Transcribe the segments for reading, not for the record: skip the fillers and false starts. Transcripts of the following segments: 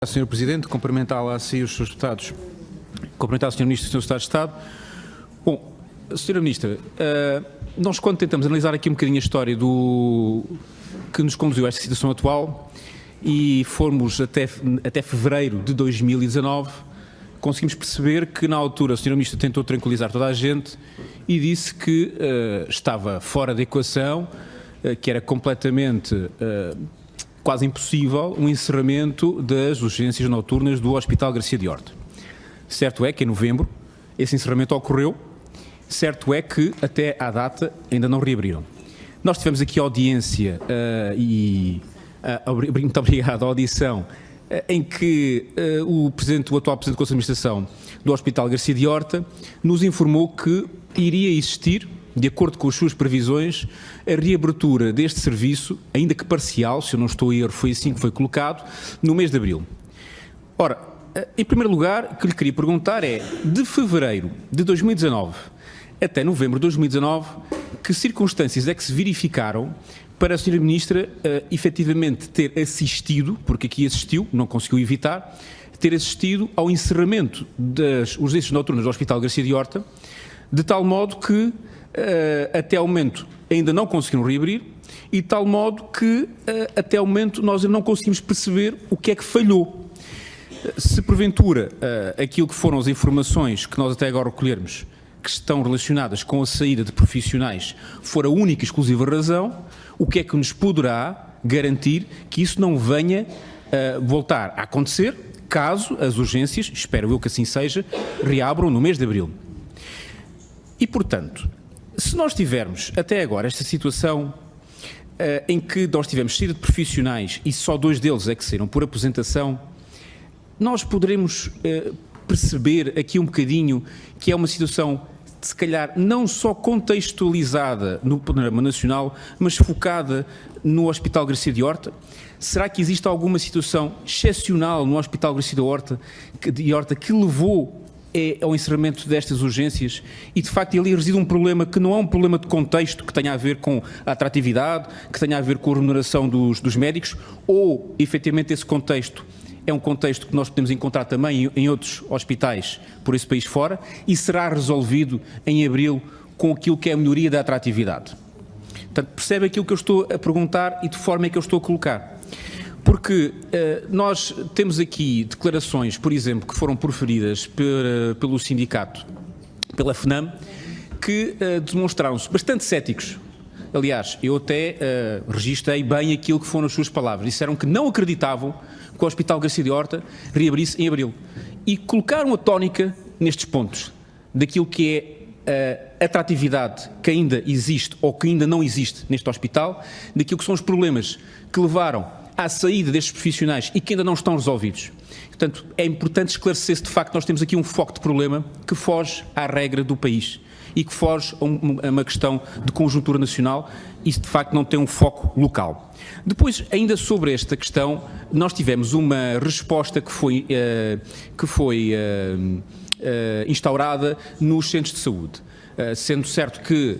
Sr. Presidente, cumprimentá-la a si e os seus deputados, cumprimentar o Sr. Ministro e o Sr. Secretário de Estado. Bom, Sra. Ministra, nós quando tentamos analisar aqui um bocadinho a história que nos conduziu a esta situação atual e formos até fevereiro de 2019, conseguimos perceber que na altura o Sr. Ministro tentou tranquilizar toda a gente e disse que estava fora da equação, que era completamente quase impossível um encerramento das urgências noturnas do Hospital Garcia de Horta. Certo é que em novembro esse encerramento ocorreu, certo é que até à data ainda não reabriram. Nós tivemos aqui audiência muito obrigado, a audição em que o atual Presidente do Conselho de Administração do Hospital Garcia de Horta nos informou que iria existir, de acordo com as suas previsões, a reabertura deste serviço, ainda que parcial, se eu não estou a erro, foi assim que foi colocado, no mês de abril. Ora, em primeiro lugar, o que lhe queria perguntar é, de fevereiro de 2019 até novembro de 2019, que circunstâncias é que se verificaram para a Sra. Ministra efetivamente ter assistido, porque aqui assistiu, não conseguiu evitar, ter assistido ao encerramento das urgências noturnas do Hospital Garcia de Horta, de tal modo que até ao momento ainda não conseguiram reabrir e de tal modo que até ao momento nós ainda não conseguimos perceber o que é que falhou. Se porventura aquilo que foram as informações que nós até agora recolhermos que estão relacionadas com a saída de profissionais for a única e exclusiva razão, o que é que nos poderá garantir que isso não venha voltar a acontecer caso as urgências, espero eu que assim seja, reabram no mês de abril? E, portanto, se nós tivermos até agora esta situação em que nós tivemos saída de profissionais e só 2 deles é que saíram por aposentação, nós poderemos perceber aqui um bocadinho que é uma situação, se calhar, não só contextualizada no panorama nacional, mas focada no Hospital Garcia de Horta. Será que existe alguma situação excepcional no Hospital Garcia de Horta que levou ao encerramento destas urgências e, de facto, ali reside um problema que não é um problema de contexto, que tenha a ver com a atratividade, que tenha a ver com a remuneração dos médicos, ou, efetivamente, esse contexto é um contexto que nós podemos encontrar também em outros hospitais por esse país fora e será resolvido em abril com aquilo que é a melhoria da atratividade. Portanto, percebe aquilo que eu estou a perguntar e de forma é que eu estou a colocar. Porque nós temos aqui declarações, por exemplo, que foram proferidas pelo sindicato, pela FNAM, que demonstraram-se bastante céticos. Aliás, eu até registrei bem aquilo que foram as suas palavras. Disseram que não acreditavam que o Hospital Garcia de Horta reabrisse em abril. E colocaram a tónica nestes pontos, daquilo que é a atratividade que ainda existe ou que ainda não existe neste hospital, daquilo que são os problemas que levaram à saída destes profissionais e que ainda não estão resolvidos. Portanto, é importante esclarecer-se de facto que nós temos aqui um foco de problema que foge à regra do país e que foge a uma questão de conjuntura nacional e de facto não tem um foco local. Depois, ainda sobre esta questão, nós tivemos uma resposta que foi instaurada nos centros de saúde, sendo certo que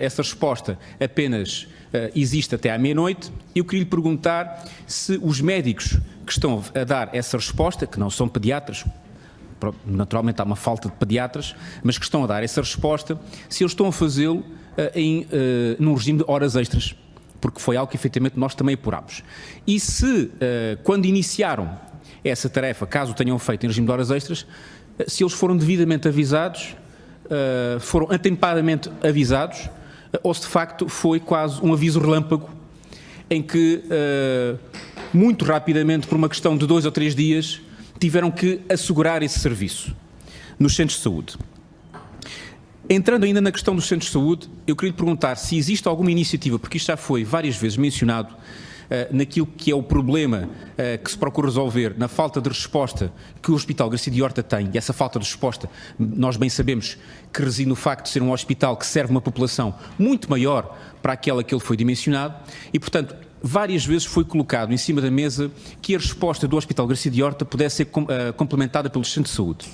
essa resposta apenas existe até à meia-noite. Eu queria lhe perguntar se os médicos que estão a dar essa resposta, que não são pediatras, naturalmente há uma falta de pediatras, mas que estão a dar essa resposta, se eles estão a fazê-lo num regime de horas extras, porque foi algo que efetivamente nós também apurámos. E se, quando iniciaram essa tarefa, caso o tenham feito em regime de horas extras, se eles foram devidamente avisados, foram atempadamente avisados, ou se de facto foi quase um aviso relâmpago, em que, muito rapidamente, por uma questão de 2 ou 3 dias, tiveram que assegurar esse serviço nos centros de saúde. Entrando ainda na questão dos centros de saúde, eu queria lhe perguntar se existe alguma iniciativa, porque isto já foi várias vezes mencionado, naquilo que é o problema que se procura resolver, na falta de resposta que o Hospital Garcia de Horta tem, e essa falta de resposta nós bem sabemos que reside no facto de ser um hospital que serve uma população muito maior para aquela que ele foi dimensionado e, portanto, várias vezes foi colocado em cima da mesa que a resposta do Hospital Garcia de Horta pudesse ser complementada pelos centros de saúde.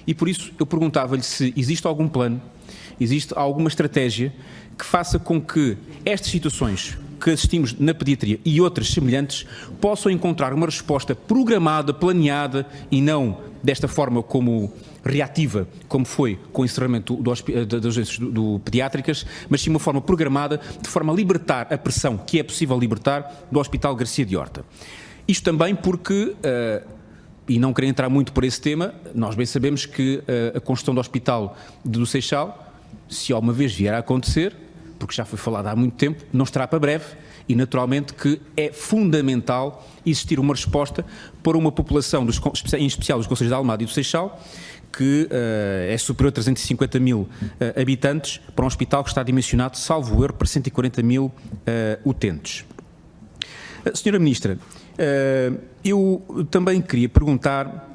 E por isso eu perguntava-lhe se existe algum plano, existe alguma estratégia que faça com que estas situações que assistimos na pediatria e outras semelhantes possam encontrar uma resposta programada, planeada e não desta forma como reativa, como foi com o encerramento das urgências pediátricas, mas sim uma forma programada, de forma a libertar a pressão que é possível libertar do Hospital Garcia de Horta. Isto também porque, e não querendo entrar muito por esse tema, nós bem sabemos que a construção do Hospital do Seixal, se alguma vez vier a acontecer, porque já foi falado há muito tempo, não estará para breve e naturalmente que é fundamental existir uma resposta para uma população, em especial dos concelhos de Almada e do Seixal, que é superior a 350 mil habitantes, para um hospital que está dimensionado, salvo erro, para 140 mil utentes. Senhora Ministra, eu também queria perguntar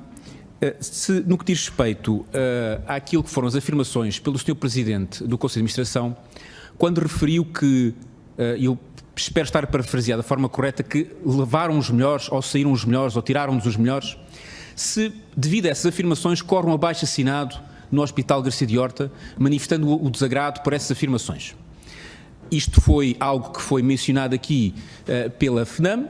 se, no que diz respeito àquilo que foram as afirmações pelo Sr. Presidente do Conselho de Administração, quando referiu que, eu espero estar a parafrasear da forma correta, que levaram os melhores, ou saíram os melhores, ou tiraram-nos os melhores, se, devido a essas afirmações, corre um abaixo-assinado no Hospital Garcia de Horta, manifestando o desagrado por essas afirmações. Isto foi algo que foi mencionado aqui pela FNAM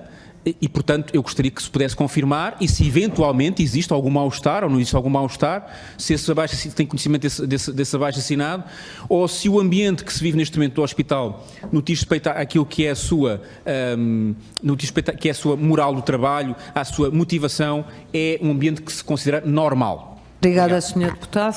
e, portanto, eu gostaria que se pudesse confirmar e se eventualmente existe algum mal-estar ou não existe algum mal-estar, se esse tem conhecimento desse abaixo-assinado, ou se o ambiente que se vive neste momento do hospital, no que diz respeito àquilo que é a sua, moral do trabalho, à sua motivação, é um ambiente que se considera normal. Obrigada, Sr. Deputado.